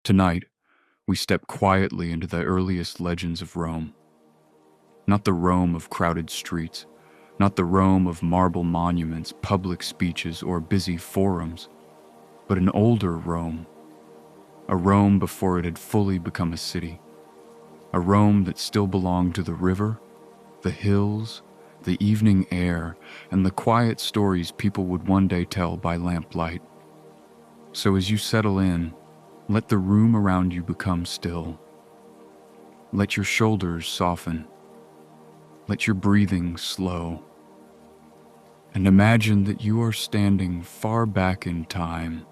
Tonight, we step quietly into the earliest legends of Rome. Not the Rome of crowded streets, not the Rome of marble monuments, public speeches, or busy forums, but an older Rome, a Rome before it had fully become a city, a Rome that still belonged to the river, the hills, the evening air, and the quiet stories people would one day tell by lamplight. So as you settle in, let the room around you become still. Let your shoulders soften. Let your breathing slow. And imagine that you are standing far back in time,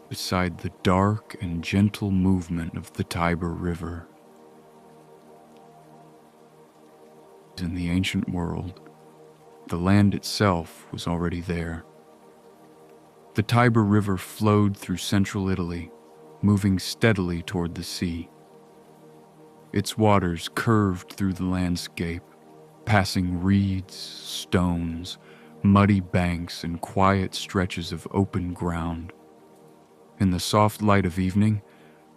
beside the dark and gentle movement of the Tiber River. In the ancient world, the land itself was already there. The Tiber River flowed through central Italy, moving steadily toward the sea. Its waters curved through the landscape, passing reeds, stones, muddy banks, and quiet stretches of open ground. In the soft light of evening,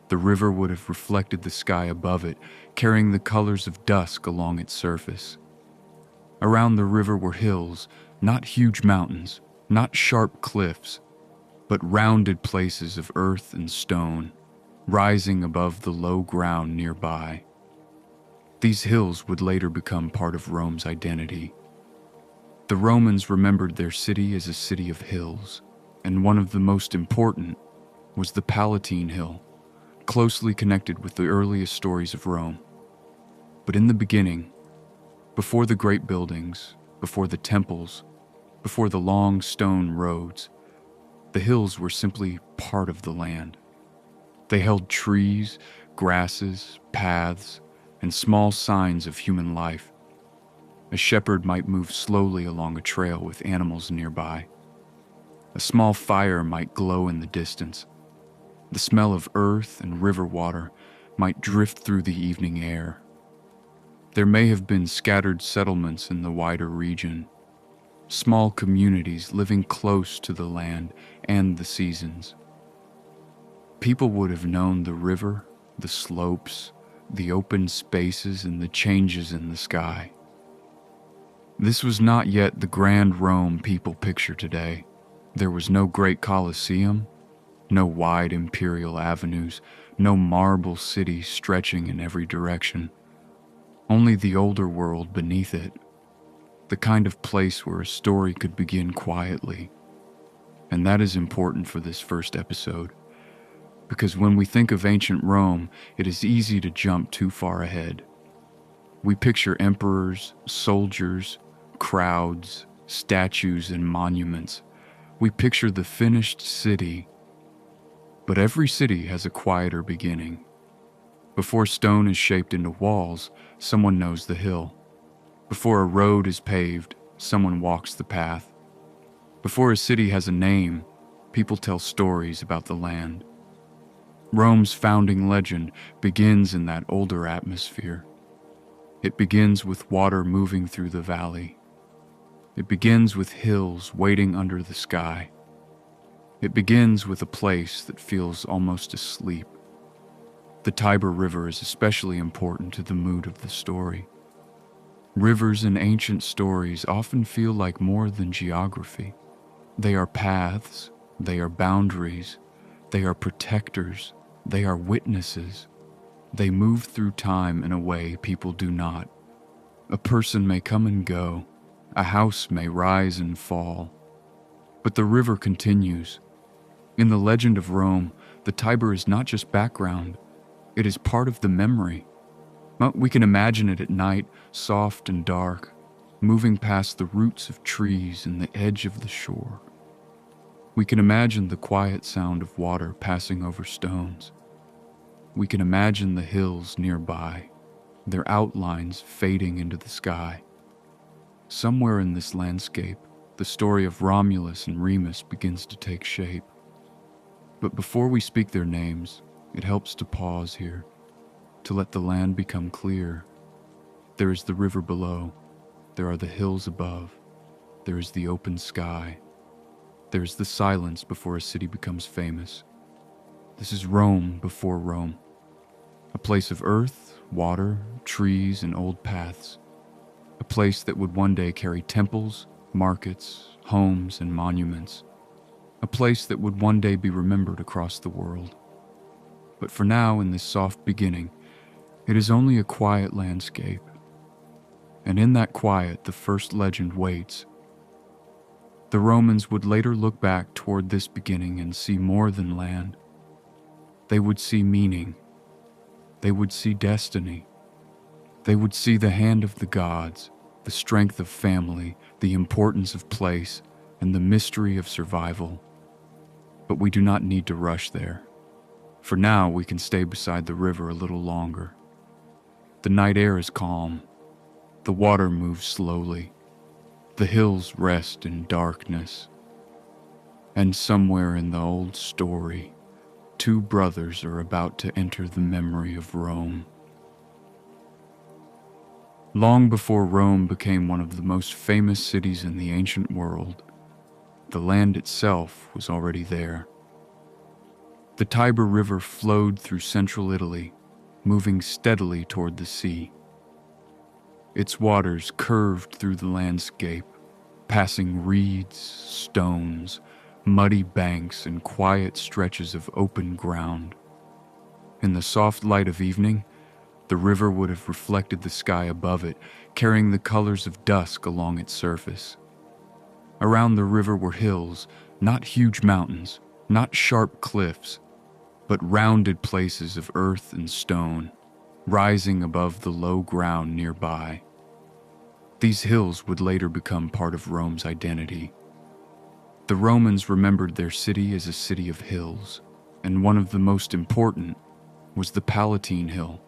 the river would have reflected the sky above it, carrying the colors of dusk along its surface. Around the river were hills, not huge mountains, not sharp cliffs, but rounded places of earth and stone, rising above the low ground nearby. These hills would later become part of Rome's identity. The Romans remembered their city as a city of hills, and one of the most important was the Palatine Hill, closely connected with the earliest stories of Rome. But in the beginning, before the great buildings, before the temples, before the long stone roads, the hills were simply part of the land. They held trees, grasses, paths, and small signs of human life. A shepherd might move slowly along a trail with animals nearby. A small fire might glow in the distance. The smell of earth and river water might drift through the evening air. There may have been scattered settlements in the wider region, small communities living close to the land and the seasons. People would have known the river, the slopes, the open spaces, and the changes in the sky. This was not yet the grand Rome people picture today. There was no great Colosseum, no wide imperial avenues, no marble city stretching in every direction. Only the older world beneath it, the kind of place where a story could begin quietly. And that is important for this first episode, because when we think of ancient Rome, it is easy to jump too far ahead. We picture emperors, soldiers, crowds, statues, and monuments. We picture the finished city. But every city has a quieter beginning. Before stone is shaped into walls, someone knows the hill. Before a road is paved, someone walks the path. Before a city has a name, people tell stories about the land. Rome's founding legend begins in that older atmosphere. It begins with water moving through the valley. It begins with hills waiting under the sky. It begins with a place that feels almost asleep. The Tiber River is especially important to the mood of the story. Rivers in ancient stories often feel like more than geography. They are paths, they are boundaries, they are protectors, they are witnesses. They move through time in a way people do not. A person may come and go, a house may rise and fall, but the river continues. In the legend of Rome, the Tiber is not just background, it is part of the memory. We can imagine it at night, soft and dark, moving past the roots of trees and the edge of the shore. We can imagine the quiet sound of water passing over stones. We can imagine the hills nearby, their outlines fading into the sky. Somewhere in this landscape, the story of Romulus and Remus begins to take shape. But before we speak their names, it helps to pause here, to let the land become clear. There is the river below, there are the hills above, there is the open sky, there is the silence before a city becomes famous. This is Rome before Rome. A place of earth, water, trees, and old paths. A place that would one day carry temples, markets, homes, and monuments. A place that would one day be remembered across the world. But for now, in this soft beginning, it is only a quiet landscape. And in that quiet, the first legend waits. The Romans would later look back toward this beginning and see more than land. They would see meaning. They would see destiny. They would see the hand of the gods, the strength of family, the importance of place, and the mystery of survival. But we do not need to rush there. For now, we can stay beside the river a little longer. The night air is calm. The water moves slowly. The hills rest in darkness. And somewhere in the old story, two brothers are about to enter the memory of Rome. Long before Rome became one of the most famous cities in the ancient world, the land itself was already there. The Tiber River flowed through central Italy, moving steadily toward the sea. Its waters curved through the landscape, passing reeds, stones, muddy banks, and quiet stretches of open ground. In the soft light of evening, the river would have reflected the sky above it, carrying the colors of dusk along its surface. Around the river were hills, not huge mountains, not sharp cliffs, but rounded places of earth and stone, rising above the low ground nearby. These hills would later become part of Rome's identity. The Romans remembered their city as a city of hills, and one of the most important was the Palatine Hill,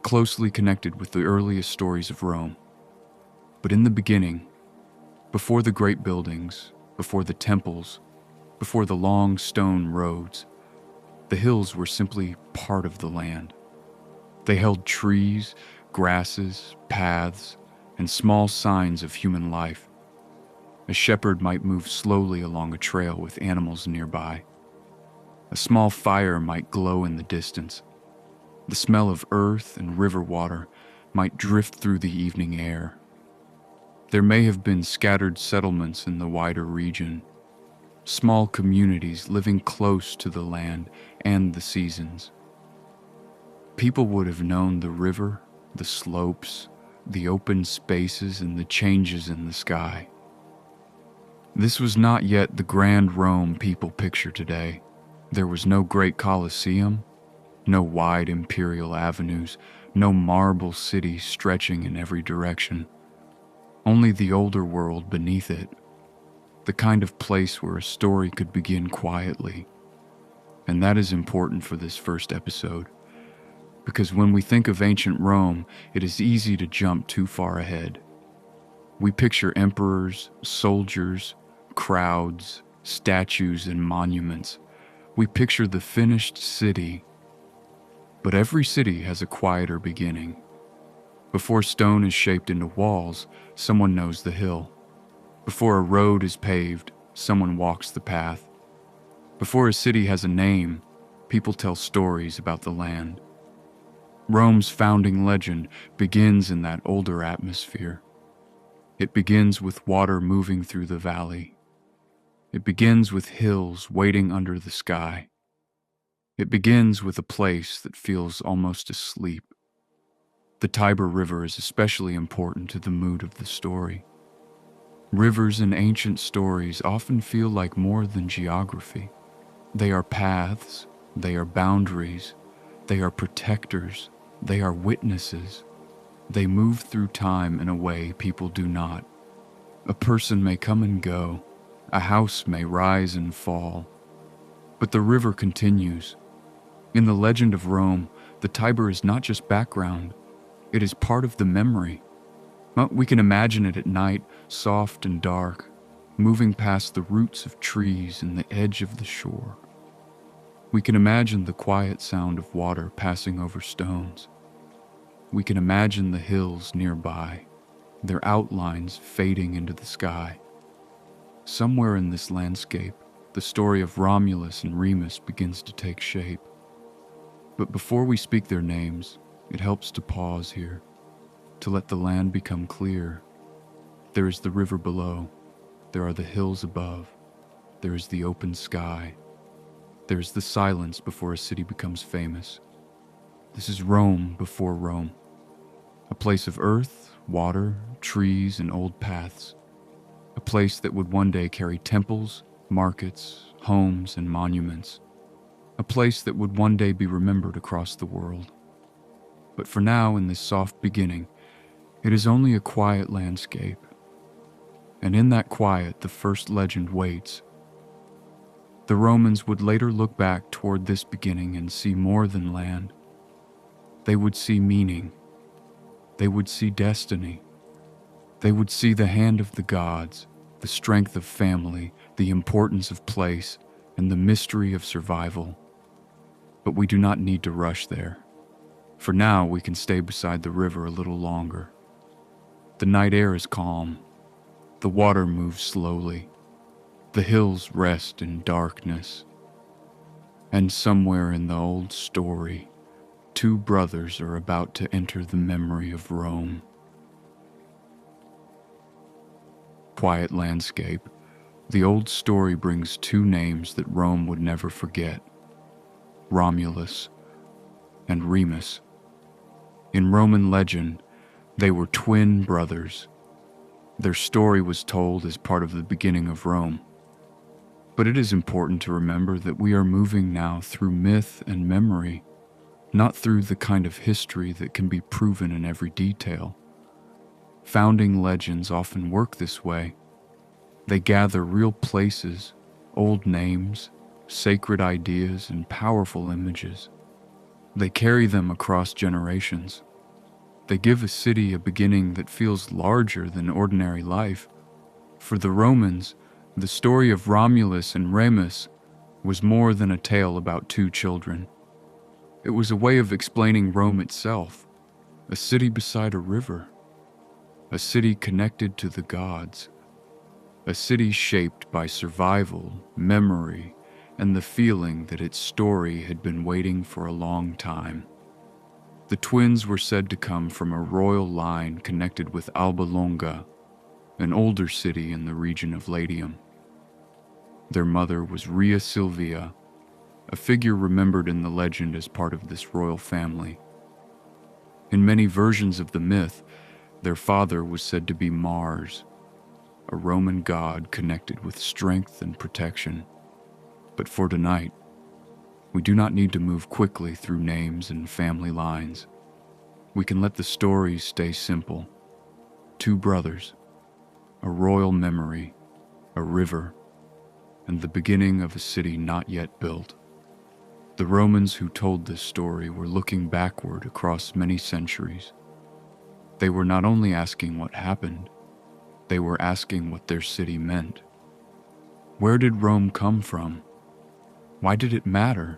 closely connected with the earliest stories of Rome. But in the beginning, before the great buildings, before the temples, before the long stone roads, the hills were simply part of the land. They held trees, grasses, paths, and small signs of human life. A shepherd might move slowly along a trail with animals nearby. A small fire might glow in the distance. The smell of earth and river water might drift through the evening air. There may have been scattered settlements in the wider region, small communities living close to the land and the seasons. People would have known the river, the slopes, the open spaces, and the changes in the sky. This was not yet the grand Rome people picture today. There was no great Colosseum, no wide imperial avenues, no marble cities stretching in every direction. Only the older world beneath it, the kind of place where a story could begin quietly. And that is important for this first episode, because when we think of ancient Rome, it is easy to jump too far ahead. We picture emperors, soldiers, crowds, statues, and monuments. We picture the finished city. But every city has a quieter beginning. Before stone is shaped into walls, someone knows the hill. Before a road is paved, someone walks the path. Before a city has a name, people tell stories about the land. Rome's founding legend begins in that older atmosphere. It begins with water moving through the valley. It begins with hills waiting under the sky. It begins with a place that feels almost asleep. The Tiber River is especially important to the mood of the story. Rivers in ancient stories often feel like more than geography. They are paths, they are boundaries, they are protectors, they are witnesses. They move through time in a way people do not. A person may come and go, a house may rise and fall, but the river continues. In the legend of Rome, the Tiber is not just background, it is part of the memory. We can imagine it at night, soft and dark, moving past the roots of trees and the edge of the shore. We can imagine the quiet sound of water passing over stones. We can imagine the hills nearby, their outlines fading into the sky. Somewhere in this landscape, the story of Romulus and Remus begins to take shape. But before we speak their names, it helps to pause here, to let the land become clear. There is the river below, there are the hills above, there is the open sky, there is the silence before a city becomes famous. This is Rome before Rome, a place of earth, water, trees, and old paths, a place that would one day carry temples, markets, homes, and monuments, a place that would one day be remembered across the world. But for now, in this soft beginning, it is only a quiet landscape. And in that quiet, the first legend waits. The Romans would later look back toward this beginning and see more than land. They would see meaning. They would see destiny. They would see the hand of the gods, the strength of family, the importance of place, and the mystery of survival. But we do not need to rush there. For now, we can stay beside the river a little longer. The night air is calm. The water moves slowly. The hills rest in darkness. And somewhere in the old story, two brothers are about to enter the memory of Rome. Quiet landscape. The old story brings two names that Rome would never forget: Romulus and Remus. In Roman legend, they were twin brothers. Their story was told as part of the beginning of Rome. But it is important to remember that we are moving now through myth and memory, not through the kind of history that can be proven in every detail. Founding legends often work this way. They gather real places, old names, sacred ideas, and powerful images. They carry them across generations. They give a city a beginning that feels larger than ordinary life. For the Romans, the story of Romulus and Remus was more than a tale about two children. It was a way of explaining Rome itself, a city beside a river, a city connected to the gods, a city shaped by survival, memory, and the feeling that its story had been waiting for a long time. The twins were said to come from a royal line connected with Alba Longa, an older city in the region of Latium. Their mother was Rhea Silvia, a figure remembered in the legend as part of this royal family. In many versions of the myth, their father was said to be Mars, a Roman god connected with strength and protection. But for tonight, we do not need to move quickly through names and family lines. We can let the stories stay simple. Two brothers, a royal memory, a river, and the beginning of a city not yet built. The Romans who told this story were looking backward across many centuries. They were not only asking what happened, they were asking what their city meant. Where did Rome come from? Why did it matter?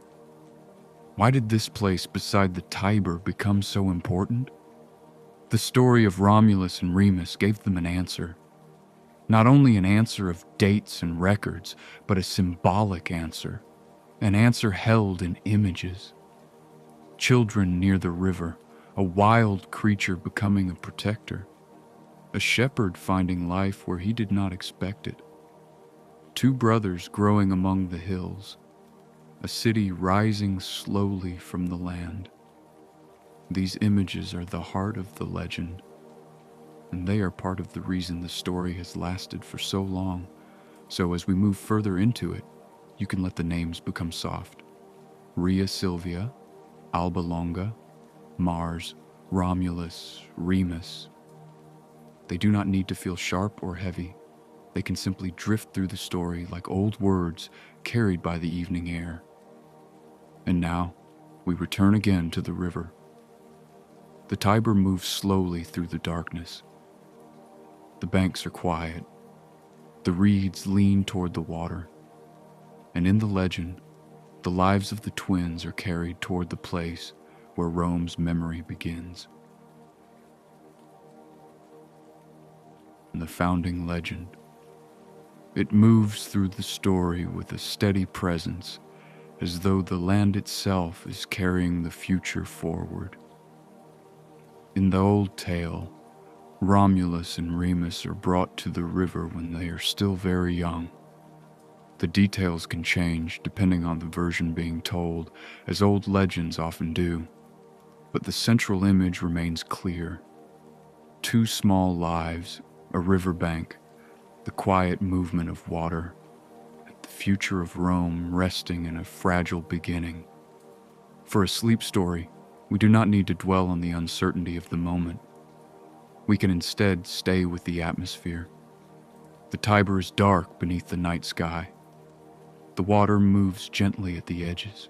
Why did this place beside the Tiber become so important? The story of Romulus and Remus gave them an answer. Not only an answer of dates and records, but a symbolic answer. An answer held in images. Children near the river, a wild creature becoming a protector. A shepherd finding life where he did not expect it. Two brothers growing among the hills. A city rising slowly from the land. These images are the heart of the legend, and they are part of the reason the story has lasted for so long. So as we move further into it, you can let the names become soft. Rhea Silvia, Alba Longa, Mars, Romulus, Remus. They do not need to feel sharp or heavy. They can simply drift through the story like old words carried by the evening air. And now, we return again to the river. The Tiber moves slowly through the darkness. The banks are quiet. The reeds lean toward the water. And in the legend, the lives of the twins are carried toward the place where Rome's memory begins. And the founding legend, It moves through the story with a steady presence, as though the land itself is carrying the future forward. In the old tale, Romulus and Remus are brought to the river when they are still very young. The details can change depending on the version being told, as old legends often do, but the central image remains clear. Two small lives, a riverbank, the quiet movement of water, and the future of Rome resting in a fragile beginning. For a sleep story, we do not need to dwell on the uncertainty of the moment. We can instead stay with the atmosphere. The Tiber is dark beneath the night sky. The water moves gently at the edges.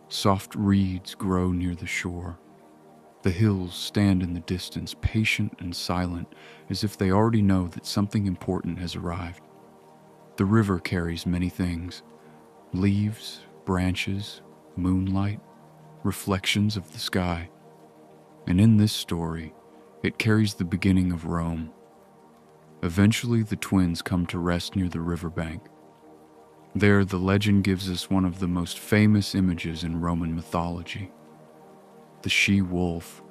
Soft reeds grow near the shore. The hills stand in the distance, patient and silent, as if they already know that something important has arrived. The river carries many things: leaves, branches, moonlight, reflections of the sky. And in this story, it carries the beginning of Rome. Eventually, the twins come to rest near the riverbank. There, the legend gives us one of the most famous images in Roman mythology: the she-wolf.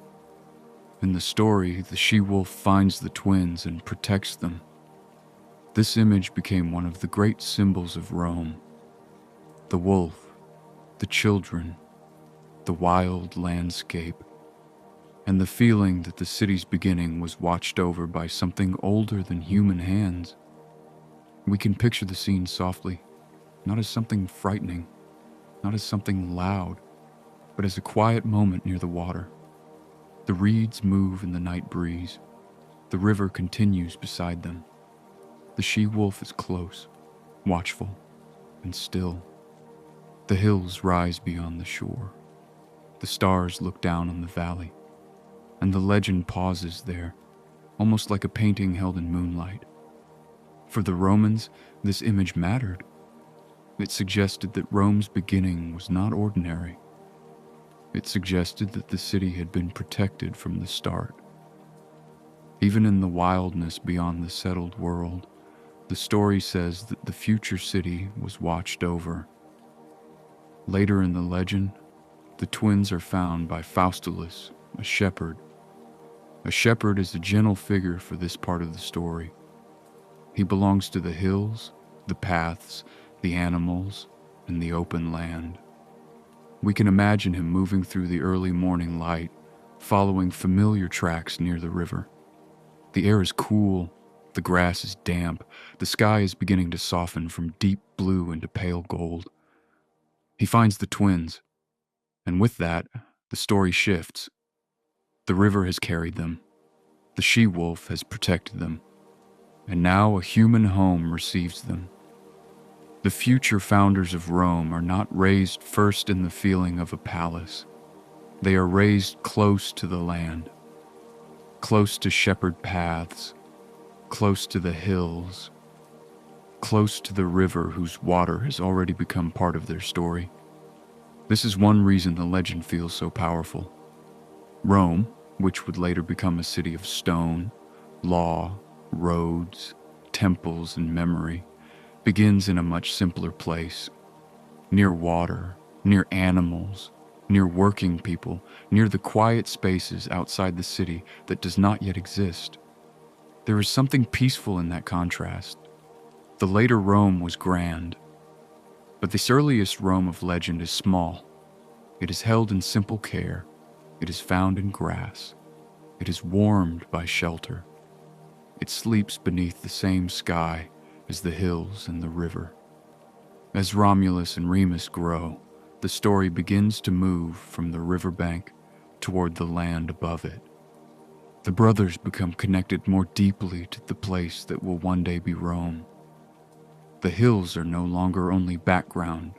In the story, the she-wolf finds the twins and protects them. This image became one of the great symbols of Rome. The wolf, the children, the wild landscape, and the feeling that the city's beginning was watched over by something older than human hands. We can picture the scene softly, not as something frightening, not as something loud, but as a quiet moment near the water. The reeds move in the night breeze. The river continues beside them. The she-wolf is close, watchful, and still. The hills rise beyond the shore. The stars look down on the valley, and the legend pauses there, almost like a painting held in moonlight. For the Romans, this image mattered. It suggested that Rome's beginning was not ordinary. It suggested that the city had been protected from the start. Even in the wildness beyond the settled world, the story says that the future city was watched over. Later in the legend, the twins are found by Faustulus, a shepherd. A shepherd is a gentle figure for this part of the story. He belongs to the hills, the paths, the animals, and the open land. We can imagine him moving through the early morning light, following familiar tracks near the river. The air is cool, the grass is damp, the sky is beginning to soften from deep blue into pale gold. He finds the twins, and with that, the story shifts. The river has carried them, the she-wolf has protected them, and now a human home receives them. The future founders of Rome are not raised first in the feeling of a palace. They are raised close to the land, close to shepherd paths, close to the hills, close to the river whose water has already become part of their story. This is one reason the legend feels so powerful. Rome, which would later become a city of stone, law, roads, temples, and memory, begins in a much simpler place, near water, near animals, near working people, near the quiet spaces outside the city that does not yet exist. There is something peaceful in that contrast. The later Rome was grand, but this earliest Rome of legend is small. It is held in simple care. It is found in grass. It is warmed by shelter. It sleeps beneath the same sky as the hills and the river. As Romulus and Remus grow, the story begins to move from the riverbank toward the land above it. The brothers become connected more deeply to the place that will one day be Rome. The hills are no longer only background.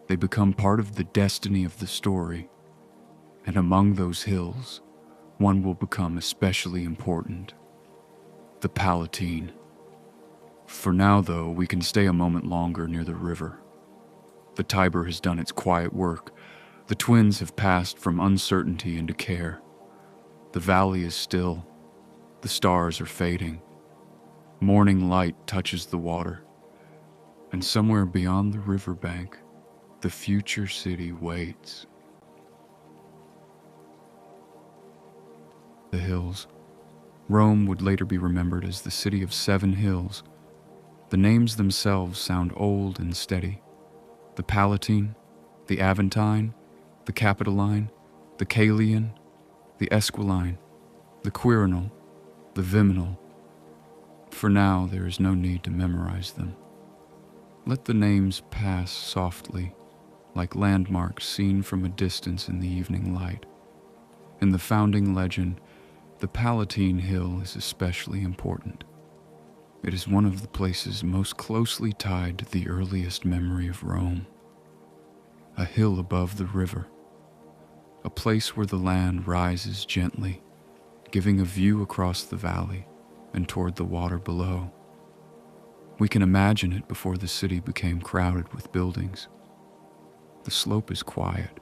They become part of the destiny of the story. And among those hills, one will become especially important: the Palatine. For now, though, we can stay a moment longer near the river. The Tiber has done its quiet work. The twins have passed from uncertainty into care. The valley is still. The stars are fading. Morning light touches the water, and somewhere beyond the riverbank, the future city waits. The hills. Rome would later be remembered as the city of 7 hills. The names themselves sound old and steady. The Palatine, the Aventine, the Capitoline, the Caelian, the Esquiline, the Quirinal, the Viminal. For now, there is no need to memorize them. Let the names pass softly, like landmarks seen from a distance in the evening light. In the founding legend, the Palatine Hill is especially important. It is one of the places most closely tied to the earliest memory of Rome. A hill above the river, a place where the land rises gently, giving a view across the valley and toward the water below. We can imagine it before the city became crowded with buildings. The slope is quiet.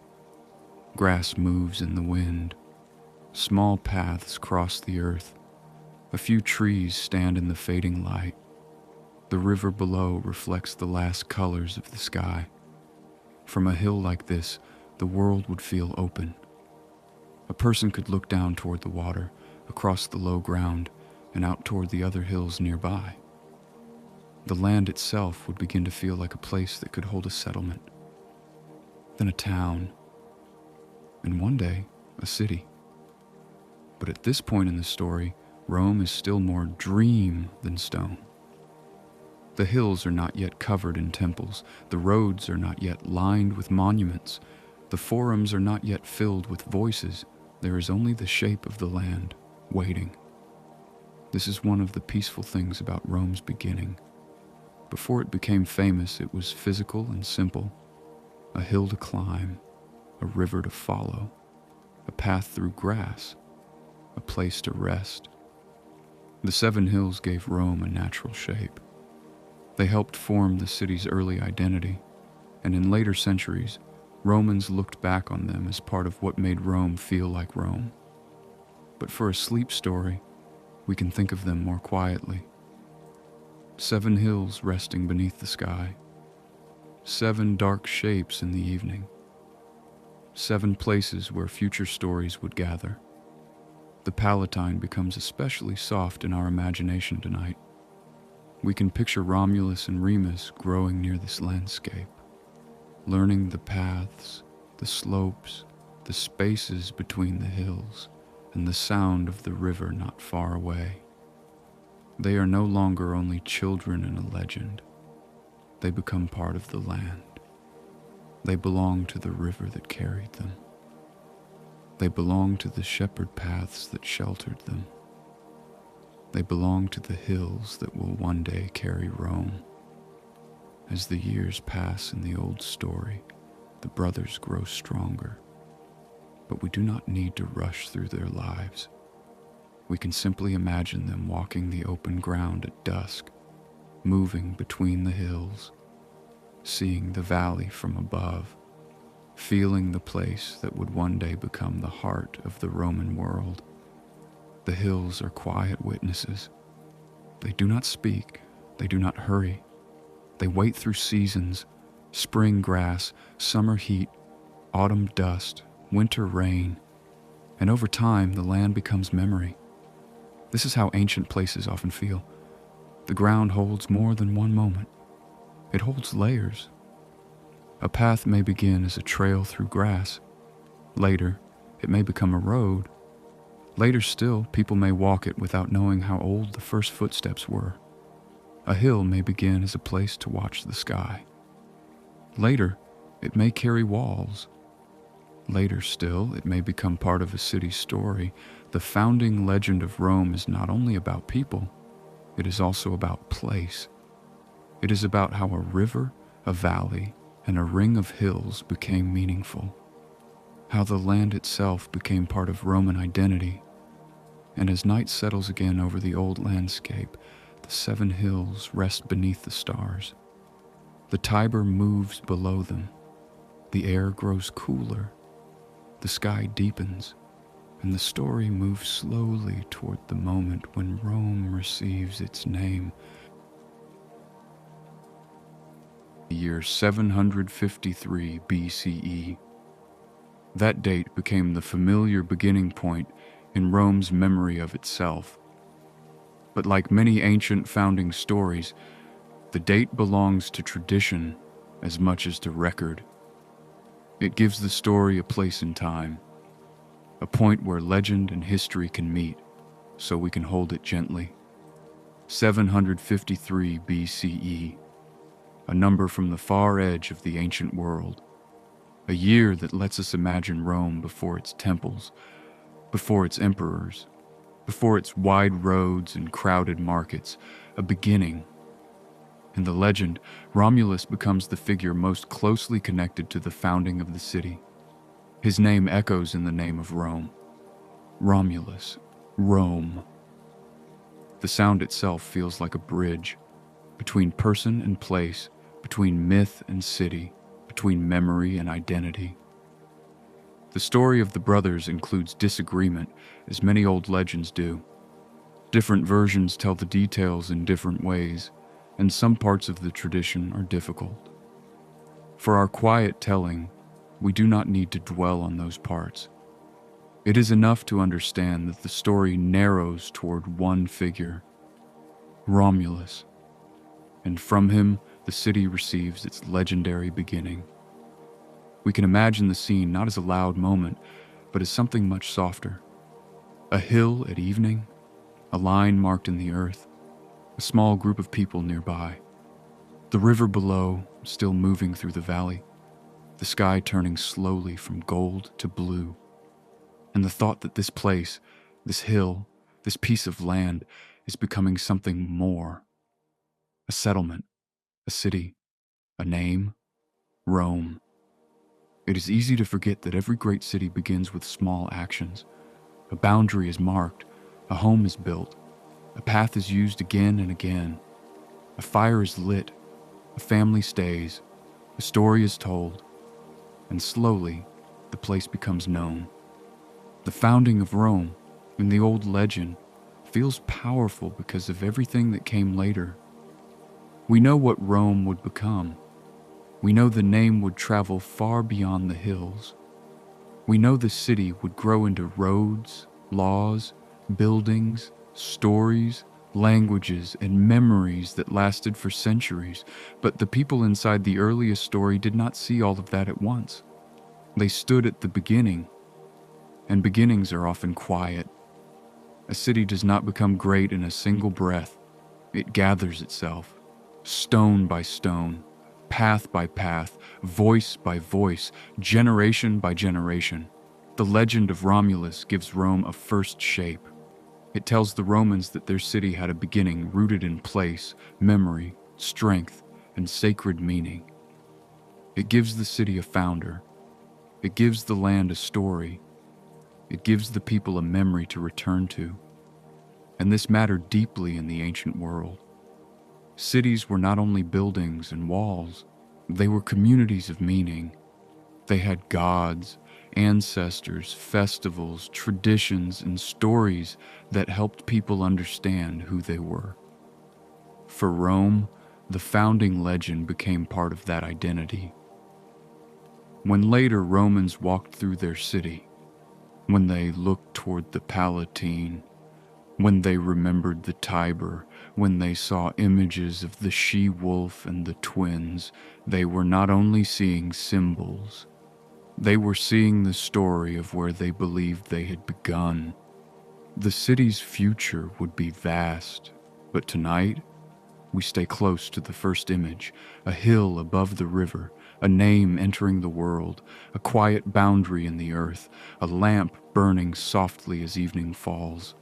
Grass moves in the wind. Small paths cross the earth. A few trees stand in the fading light. The river below reflects the last colors of the sky. From a hill like this, the world would feel open. A person could look down toward the water, across the low ground, and out toward the other hills nearby. The land itself would begin to feel like a place that could hold a settlement, then a town, and one day, a city. But at this point in the story, Rome is still more dream than stone. The hills are not yet covered in temples. The roads are not yet lined with monuments. The forums are not yet filled with voices. There is only the shape of the land, waiting. This is one of the peaceful things about Rome's beginning. Before it became famous, it was physical and simple. A hill to climb, a river to follow, a path through grass, a place to rest. The 7 hills gave Rome a natural shape. They helped form the city's early identity, and in later centuries, Romans looked back on them as part of what made Rome feel like Rome. But for a sleep story, we can think of them more quietly. 7 hills resting beneath the sky. 7 dark shapes in the evening. 7 places where future stories would gather. The Palatine becomes especially soft in our imagination tonight. We can picture Romulus and Remus growing near this landscape, learning the paths, the slopes, the spaces between the hills, and the sound of the river not far away. They are no longer only children in a legend. They become part of the land. They belong to the river that carried them. They belong to the shepherd paths that sheltered them. They belong to the hills that will one day carry Rome. As the years pass in the old story, the brothers grow stronger. But we do not need to rush through their lives. We can simply imagine them walking the open ground at dusk, moving between the hills, seeing the valley from above, feeling the place that would one day become the heart of the Roman world. The hills are quiet witnesses. They do not speak. They do not hurry. They wait through seasons, spring grass, summer heat, autumn dust, winter rain, and over time the land becomes memory. This is how ancient places often feel. The ground holds more than one moment. It holds layers. A path may begin as a trail through grass. Later, it may become a road. Later still, people may walk it without knowing how old the first footsteps were. A hill may begin as a place to watch the sky. Later, it may carry walls. Later still, it may become part of a city's story. The founding legend of Rome is not only about people, it is also about place. It is about how a river, a valley, and a ring of hills became meaningful. How the land itself became part of Roman identity. And as night settles again over the old landscape, the 7 hills rest beneath the stars. The Tiber moves below them. The air grows cooler. The sky deepens, and the story moves slowly toward the moment when Rome receives its name. The year 753 BCE. That date became the familiar beginning point in Rome's memory of itself. But like many ancient founding stories, the date belongs to tradition as much as to record. It gives the story a place in time, a point where legend and history can meet, so we can hold it gently. 753 BCE, a number from the far edge of the ancient world, a year that lets us imagine Rome before its temples, before its emperors, before its wide roads and crowded markets, a beginning. In the legend, Romulus becomes the figure most closely connected to the founding of the city. His name echoes in the name of Rome. Romulus, Rome. The sound itself feels like a bridge between person and place, between myth and city, between memory and identity. The story of the brothers includes disagreement, as many old legends do. Different versions tell the details in different ways, and some parts of the tradition are difficult. For our quiet telling, we do not need to dwell on those parts. It is enough to understand that the story narrows toward one figure, Romulus, and from him the city receives its legendary beginning. We can imagine the scene not as a loud moment, but as something much softer. A hill at evening, a line marked in the earth, a small group of people nearby. The river below still moving through the valley, the sky turning slowly from gold to blue. And the thought that this place, this hill, this piece of land is becoming something more. A settlement, a city, a name, Rome. It is easy to forget that every great city begins with small actions. A boundary is marked, a home is built, a path is used again and again. A fire is lit, a family stays, a story is told, and slowly the place becomes known. The founding of Rome, in the old legend, feels powerful because of everything that came later. We know what Rome would become. We know the name would travel far beyond the hills. We know the city would grow into roads, laws, buildings, stories, languages, and memories that lasted for centuries. But the people inside the earliest story did not see all of that at once. They stood at the beginning, and beginnings are often quiet. A city does not become great in a single breath. It gathers itself, stone by stone, path by path, voice by voice, generation by generation. The legend of Romulus gives Rome a first shape. It tells the Romans that their city had a beginning rooted in place, memory, strength, and sacred meaning. It gives the city a founder. It gives the land a story. It gives the people a memory to return to. And this mattered deeply in the ancient world. Cities were not only buildings and walls, they were communities of meaning. They had gods, ancestors, festivals, traditions, and stories that helped people understand who they were. For Rome, the founding legend became part of that identity. When later Romans walked through their city, when they looked toward the Palatine, when they remembered the Tiber, when they saw images of the she-wolf and the twins, they were not only seeing symbols, they were seeing the story of where they believed they had begun. The city's future would be vast, but tonight, we stay close to the first image, a hill above the river, a name entering the world, a quiet boundary in the earth, a lamp burning softly as evening falls.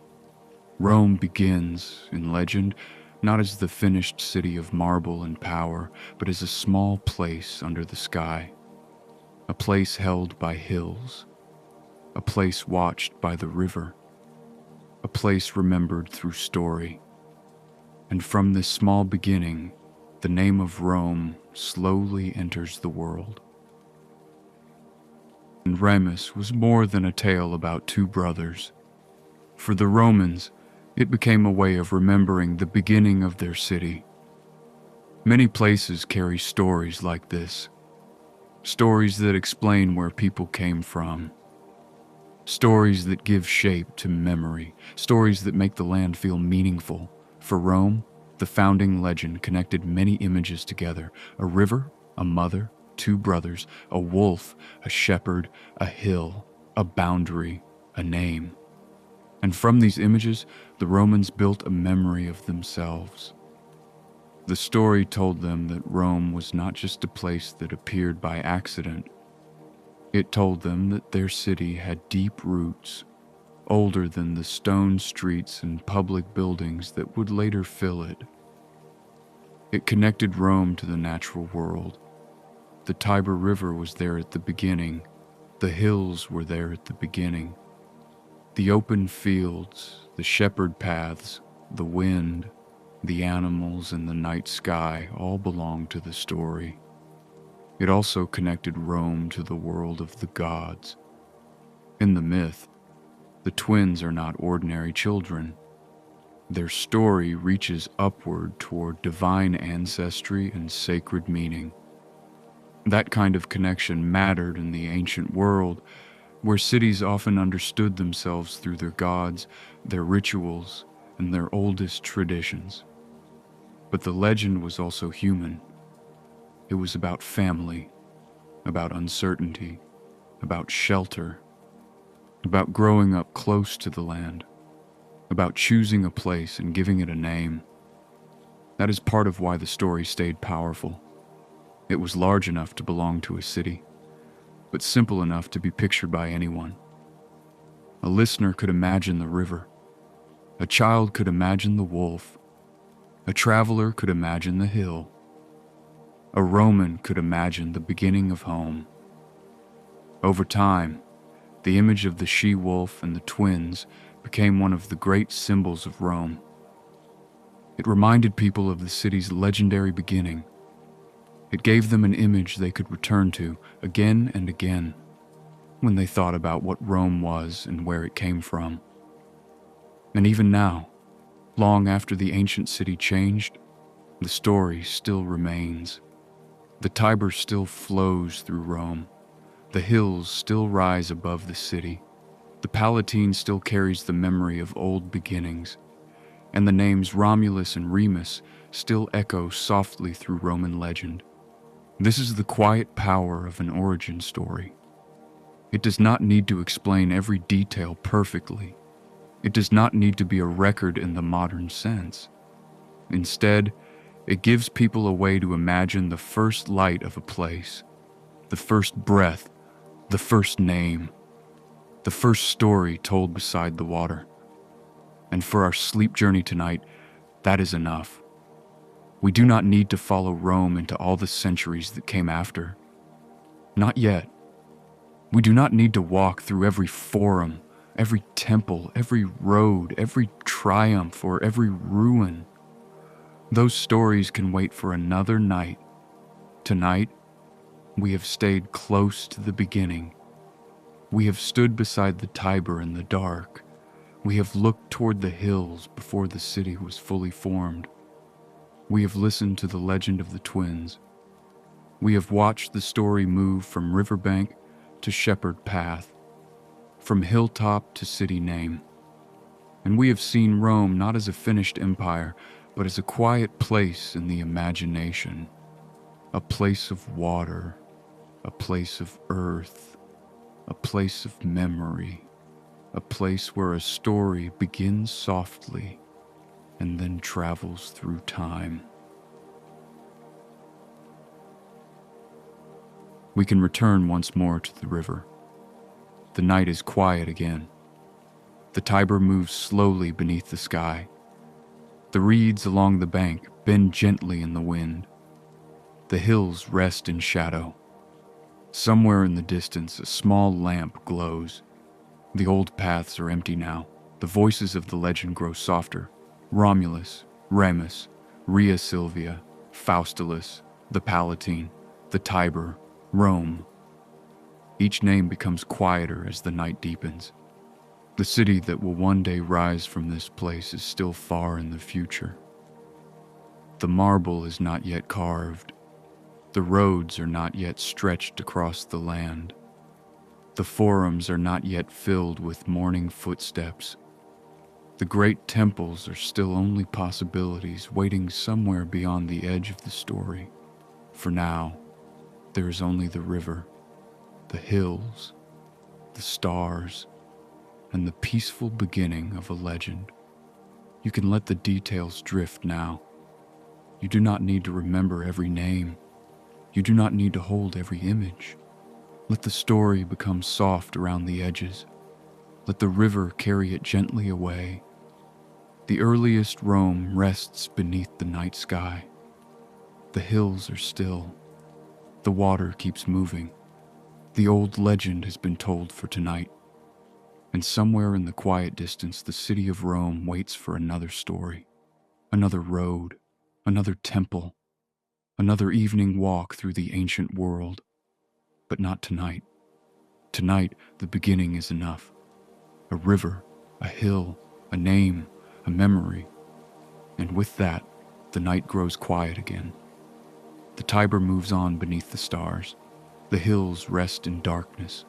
Rome begins, in legend, not as the finished city of marble and power, but as a small place under the sky. A place held by hills. A place watched by the river. A place remembered through story. And from this small beginning, the name of Rome slowly enters the world. and Remus was more than a tale about two brothers. For the Romans, it became a way of remembering the beginning of their city. Many places carry stories like this, stories that explain where people came from, stories that give shape to memory, stories that make the land feel meaningful. For Rome, the founding legend connected many images together: a river, a mother, two brothers, a wolf, a shepherd, a hill, a boundary, a name. And from these images, the Romans built a memory of themselves. The story told them that Rome was not just a place that appeared by accident. It told them that their city had deep roots, older than the stone streets and public buildings that would later fill it. It connected Rome to the natural world. The Tiber River was there at the beginning. The hills were there at the beginning. The open fields, the shepherd paths, the wind, the animals, and the night sky all belonged to the story. It also connected Rome to the world of the gods. In the myth, the twins are not ordinary children. Their story reaches upward toward divine ancestry and sacred meaning. That kind of connection mattered in the ancient world, where cities often understood themselves through their gods, their rituals, and their oldest traditions. But the legend was also human. It was about family, about uncertainty, about shelter, about growing up close to the land, about choosing a place and giving it a name. That is part of why the story stayed powerful. It was large enough to belong to a city, but simple enough to be pictured by anyone. A listener could imagine the river. A child could imagine the wolf. A traveler could imagine the hill. A Roman could imagine the beginning of home. Over time, the image of the she-wolf and the twins became one of the great symbols of Rome. It reminded people of the city's legendary beginning. It gave them an image they could return to again and again when they thought about what Rome was and where it came from. And even now, long after the ancient city changed, the story still remains. The Tiber still flows through Rome. The hills still rise above the city. The Palatine still carries the memory of old beginnings. And the names Romulus and Remus still echo softly through Roman legend. This is the quiet power of an origin story. It does not need to explain every detail perfectly. It does not need to be a record in the modern sense. Instead, it gives people a way to imagine the first light of a place, the first breath, the first name, the first story told beside the water. And for our sleep journey tonight, that is enough. We do not need to follow Rome into all the centuries that came after. Not yet. We do not need to walk through every forum, every temple, every road, every triumph, or every ruin. Those stories can wait for another night. Tonight, we have stayed close to the beginning. We have stood beside the Tiber in the dark. We have looked toward the hills before the city was fully formed. We have listened to the legend of the twins. We have watched the story move from riverbank to shepherd path, from hilltop to city name. And we have seen Rome not as a finished empire, but as a quiet place in the imagination, a place of water, a place of earth, a place of memory, a place where a story begins softly and then travels through time. We can return once more to the river. The night is quiet again. The Tiber moves slowly beneath the sky. The reeds along the bank bend gently in the wind. The hills rest in shadow. Somewhere in the distance, a small lamp glows. The old paths are empty now. The voices of the legend grow softer. Romulus, Remus, Rhea Silvia, Faustulus, the Palatine, the Tiber, Rome. Each name becomes quieter as the night deepens. The city that will one day rise from this place is still far in the future. The marble is not yet carved. The roads are not yet stretched across the land. The forums are not yet filled with mourning footsteps. The great temples are still only possibilities waiting somewhere beyond the edge of the story. For now, there is only the river, the hills, the stars, and the peaceful beginning of a legend. You can let the details drift now. You do not need to remember every name. You do not need to hold every image. Let the story become soft around the edges. Let the river carry it gently away. The earliest Rome rests beneath the night sky. The hills are still. The water keeps moving. The old legend has been told for tonight. And somewhere in the quiet distance, the city of Rome waits for another story, another road, another temple, another evening walk through the ancient world. But not tonight. Tonight, the beginning is enough. A river, a hill, a name, a memory. And with that, the night grows quiet again. The Tiber moves on beneath the stars. The hills rest in darkness.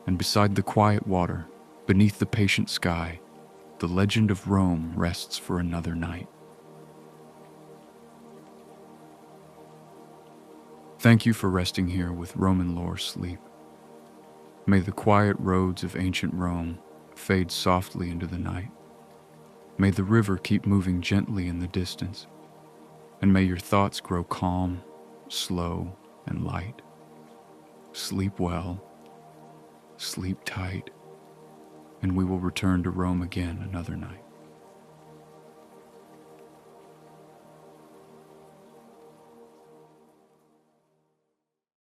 And beside the quiet water, beneath the patient sky, the legend of Rome rests for another night. Thank you for resting here with Roman lore sleep. May the quiet roads of ancient Rome fade softly into the night. May the river keep moving gently in the distance, and may your thoughts grow calm, slow, and light. Sleep well, sleep tight, and we will return to Rome again another night.